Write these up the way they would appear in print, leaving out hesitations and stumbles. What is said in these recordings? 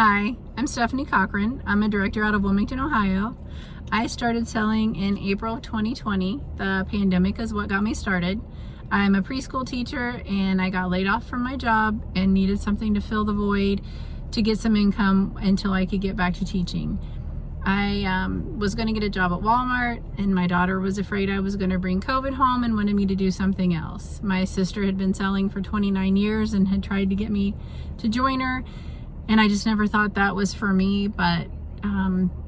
Hi, I'm Stephanie Cochran. I'm a director out of Wilmington, Ohio. I started selling in April of 2020. The pandemic is what got me started. I'm a preschool teacher and I got laid off from my job and needed something to fill the void to get some income until I could get back to teaching. I was going to get a job at Walmart, and my daughter was afraid I was going to bring COVID home and wanted me to do something else. My sister had been selling for 29 years and had tried to get me to join her, and I just never thought that was for me. But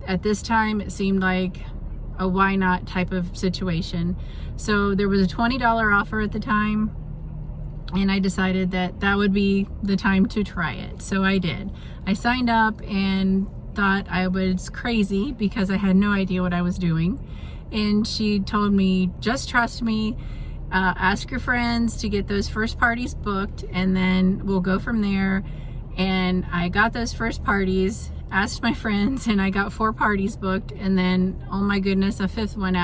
at this time it seemed like a why not type of situation. So there was a $20 offer at the time, and I decided that that would be the time to try it. So I did. I signed up and thought I was crazy because I had no idea what I was doing. And she told me, just trust me, ask your friends to get those first parties booked, and then we'll go from there. And I got those first parties, asked my friends, and I got 4 parties booked. And then, oh my goodness, a 5th one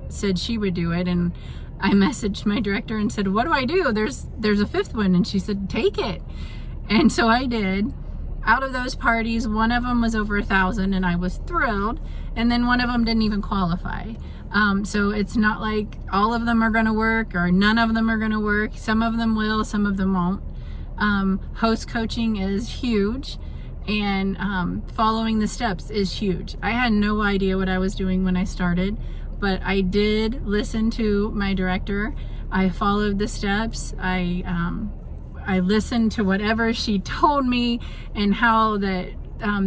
said she would do it. And I messaged my director and said, what do I do? There's a 5th one. And she said, take it. And so I did. Out of those parties, one of them was over 1,000, and I was thrilled. And then one of them didn't even qualify. So it's not like all of them are going to work or none of them are going to work. Some of them will, some of them won't. Host coaching is huge, and following the steps is huge. I had no idea what I was doing when I started, but I did listen to my director. I followed the steps. I listened to whatever she told me, and how that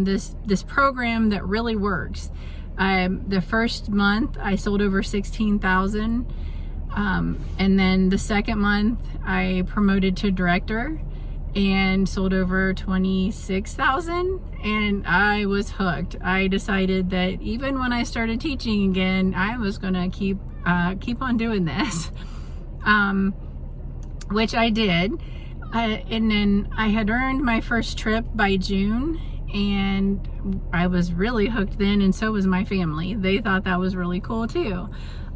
this program that really works. The first month I sold over 16,000, and then the second month I promoted to director and sold over 26,000, and I was hooked. I decided that even when I started teaching again, I was gonna keep on doing this, which I did. And then I had earned my first trip by June, and I was really hooked then, and so was my family. They thought that was really cool too.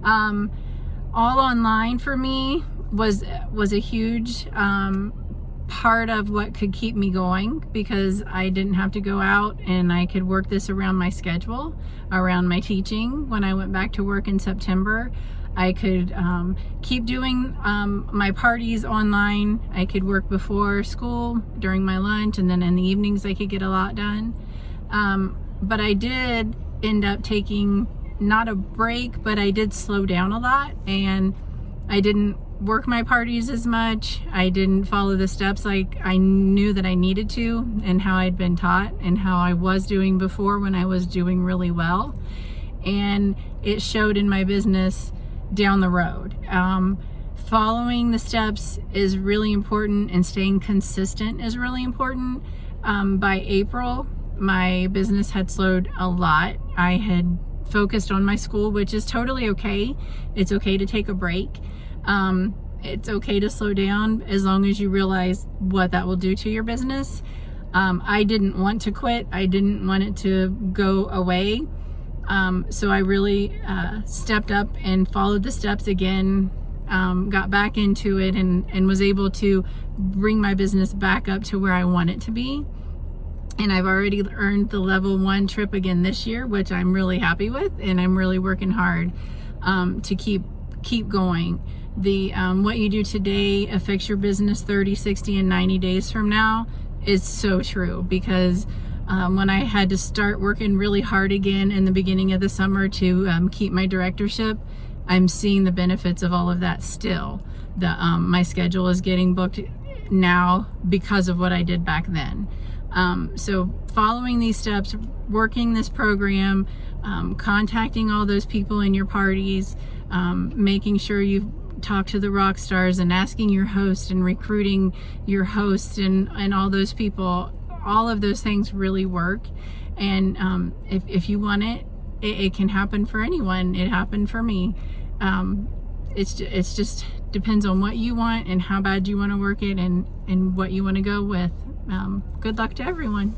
All online for me was a huge part of what could keep me going, because I didn't have to go out, and I could work this around my schedule, around my teaching. When I went back to work in September, I could keep doing my parties online. I could work before school, during my lunch, and then in the evenings I could get a lot done. But I did end up taking, not a break, but I did slow down a lot, and I didn't work my parties as much. I didn't follow the steps like I knew that I needed to, and how I'd been taught, and how I was doing before when I was doing really well. And it showed in my business down the road. Following the steps is really important, and staying consistent is really important. By April, my business had slowed a lot. I had focused on my school, which is totally okay. It's okay to take a break. It's okay to slow down, as long as you realize what that will do to your business. I didn't want to quit. I didn't want it to go away. So I really stepped up and followed the steps again, got back into it, and was able to bring my business back up to where I want it to be. And I've already earned the level 1 trip again this year, which I'm really happy with, and I'm really working hard to keep going. The what you do today affects your business 30, 60, and 90 days from now is so true, because when I had to start working really hard again in the beginning of the summer to keep my directorship, I'm seeing the benefits of all of that still. My schedule is getting booked now because of what I did back then. So following these steps, working this program, contacting all those people in your parties, making sure you talk to the rock stars, and asking your host, and recruiting your host, and all those people. All of those things really work. And if you want it can happen for anyone. It happened for me. It's just depends on what you want, and how bad you want to work it, and what you want to go with. Good luck to everyone.